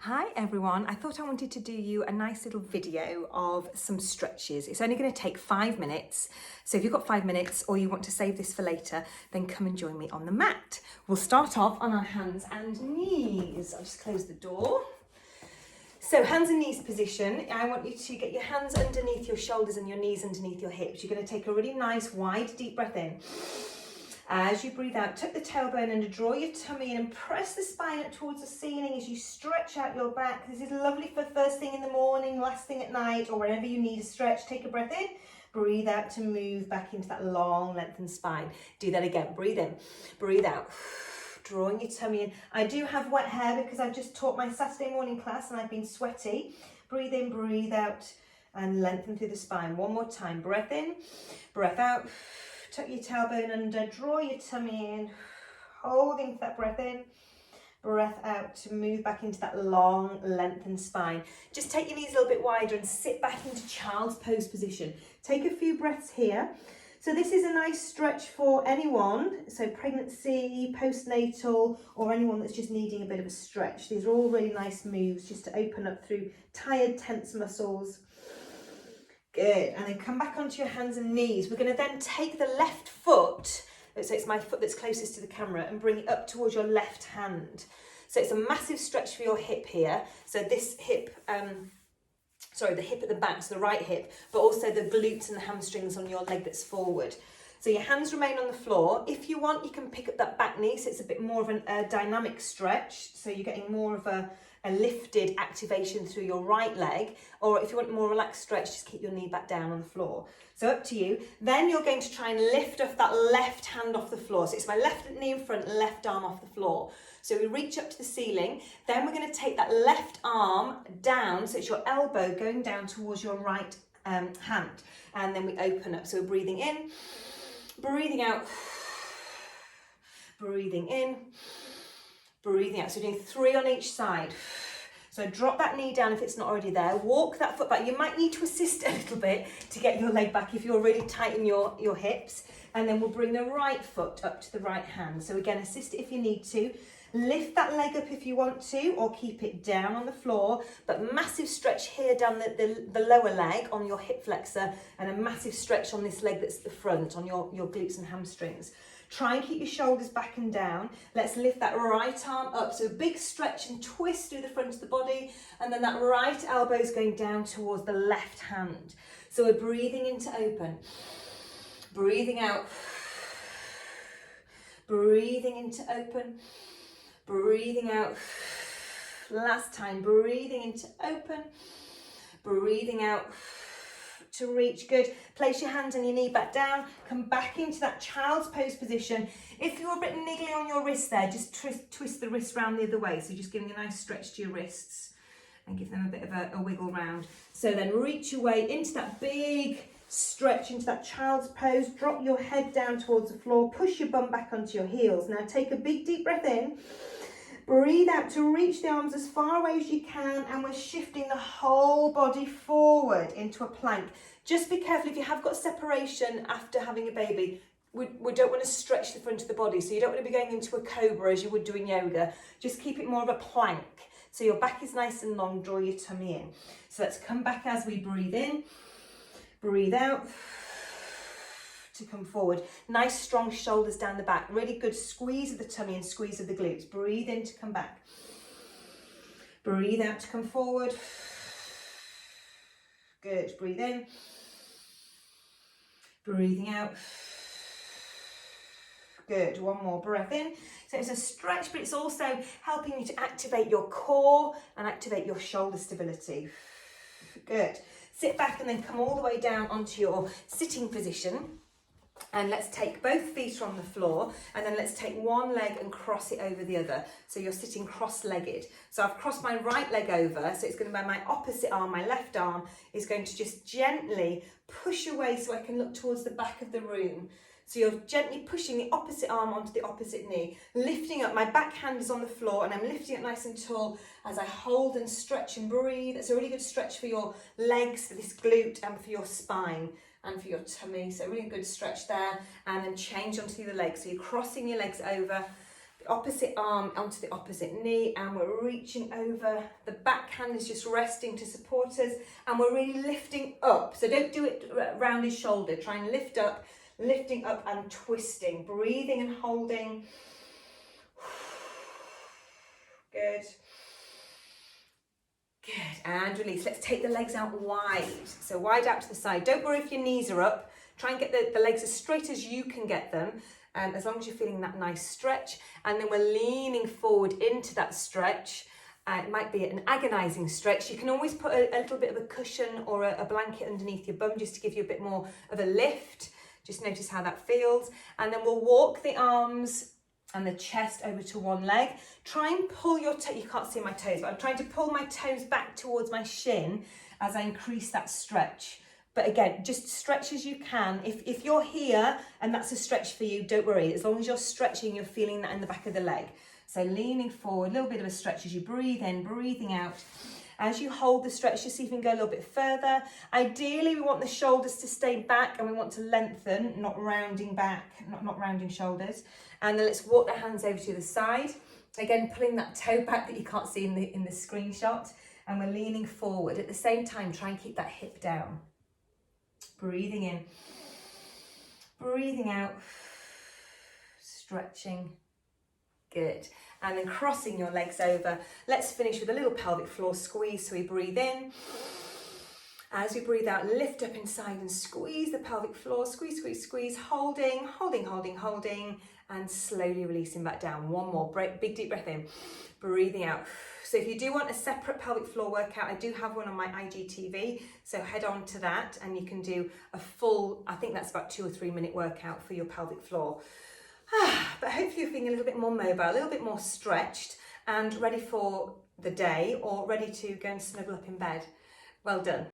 Hi everyone, I thought I wanted to do you a nice little video of some stretches. It's only going to take 5 minutes, so if you've got 5 minutes or you want to save this for later, then come and join me on the mat. We'll start off on our hands and knees. I'll just close the door. So hands and knees position, I want you to get your hands underneath your shoulders and your knees underneath your hips. You're going to take a really nice wide deep breath in. As you breathe out, tuck the tailbone under, draw your tummy in and press the spine up towards the ceiling as you stretch out your back. This is lovely for first thing in the morning, last thing at night, or whenever you need a stretch. Take a breath in, breathe out to move back into that long lengthened spine. Do that again, breathe in, breathe out, drawing your tummy in. I do have wet hair because I've just taught my Saturday morning class and I've been sweaty. Breathe in, breathe out, and lengthen through the spine. One more time, breath in, breath out. Tuck your tailbone under, draw your tummy in, holding that breath in, breath out to move back into that long, lengthened spine. Just take your knees a little bit wider and sit back into child's pose position. Take a few breaths here. So this is a nice stretch for anyone, so pregnancy, postnatal, or anyone that's just needing a bit of a stretch. These are all really nice moves just to open up through tired, tense muscles. Good, and then come back onto your hands and knees. We're going to then take the left foot, so it's my foot that's closest to the camera, and bring it up towards your left hand. So it's a massive stretch for your hip here. So this hip, the hip at the back, so the right hip, but also the glutes and the hamstrings on your leg that's forward. So your hands remain on the floor. If you want, you can pick up that back knee, so it's a bit more of a dynamic stretch. So you're getting more of a lifted activation through your right leg, or if you want a more relaxed stretch, just keep your knee back down on the floor. So up to you. Then you're going to try and lift off that left hand off the floor. So it's my left knee in front, left arm off the floor. So we reach up to the ceiling. Then we're going to take that left arm down, so it's your elbow going down towards your right hand. And then we open up. So we're breathing in, breathing out, breathing in, breathing out. So we're doing 3 on each side. So drop that knee down if it's not already there. Walk that foot back. You might need to assist a little bit to get your leg back if you're really tight in your hips. And then we'll bring the right foot up to the right hand. So again, assist it if you need to. Lift that leg up if you want to, or keep it down on the floor. But massive stretch here down the lower leg on your hip flexor, and a massive stretch on this leg that's the front, on your glutes and hamstrings. Try and keep your shoulders back and down. Let's lift that right arm up. So a big stretch and twist through the front of the body. And then that right elbow is going down towards the left hand. So we're breathing in to open. Breathing out. Breathing in to open. Breathing out. Last time. Breathing in to open. Breathing out. To reach. Good. Place your hands and your knee back down. Come back into that child's pose position. If you're a bit niggly on your wrist there, just twist the wrist round the other way. So just giving a nice stretch to your wrists and give them a bit of a wiggle round. So then reach your way into that big stretch, into that child's pose. Drop your head down towards the floor. Push your bum back onto your heels. Now take a big deep breath in. Breathe out to reach the arms as far away as you can, and we're shifting the whole body forward into a plank. Just be careful if you have got separation after having a baby. We don't want to stretch the front of the body, so you don't want to be going into a cobra as you would do in yoga. Just keep it more of a plank. So your back is nice and long, draw your tummy in. So let's come back as we breathe in, breathe out, to come forward. Nice strong shoulders down the back. Really good squeeze of the tummy and squeeze of the glutes. Breathe in to come back. Breathe out to come forward. Good. Breathe in. Breathing out. Good. One more breath in. So it's a stretch, but it's also helping you to activate your core and activate your shoulder stability. Good. Sit back and then come all the way down onto your sitting position. And let's take both feet on the floor, and then let's take one leg and cross it over the other. So you're sitting cross-legged. So I've crossed my right leg over, so it's going to be my opposite arm, my left arm is going to just gently push away so I can look towards the back of the room. So you're gently pushing the opposite arm onto the opposite knee, lifting up. My back hand is on the floor and I'm lifting it nice and tall as I hold and stretch and breathe. It's a really good stretch for your legs, for this glute, and for your spine and for your tummy. So really good stretch there. And then change onto the other leg. So you're crossing your legs over, the opposite arm onto the opposite knee, and we're reaching over. The back hand is just resting to support us, and we're really lifting up. So don't do it around his shoulder. Try and lift up, lifting up and twisting, breathing and holding. Good. Good, and release. Let's take the legs out wide. So wide out to the side. Don't worry if your knees are up. Try and get the legs as straight as you can get them, as long as you're feeling that nice stretch. And then we're leaning forward into that stretch. It might be an agonising stretch. You can always put a little bit of a cushion or a blanket underneath your bum just to give you a bit more of a lift. Just notice how that feels. And then we'll walk the arms and the chest over to one leg. Try and pull your toe, you can't see my toes, but I'm trying to pull my toes back towards my shin as I increase that stretch. But again, just stretch as you can. If you're here and that's a stretch for you, don't worry. As long as you're stretching, you're feeling that in the back of the leg. So leaning forward, a little bit of a stretch as you breathe in, breathing out. As you hold the stretch, just see if you can go a little bit further. Ideally, we want the shoulders to stay back and we want to lengthen, not rounding back, not rounding shoulders. And then let's walk the hands over to the side. Again, pulling that toe back that you can't see in the screenshot. And we're leaning forward. At the same time, try and keep that hip down. Breathing in, breathing out, stretching. Good. And then crossing your legs over. Let's finish with a little pelvic floor squeeze. So we breathe in. As we breathe out, lift up inside and squeeze the pelvic floor. Squeeze, squeeze, squeeze. Holding, holding, holding, holding. And slowly releasing back down. One more. Big deep breath in. Breathing out. So if you do want a separate pelvic floor workout, I do have one on my IGTV. So head on to that and you can do a full, I think that's about 2 or 3 minute workout for your pelvic floor. But hopefully you're feeling a little bit more mobile, a little bit more stretched and ready for the day or ready to go and snuggle up in bed. Well done.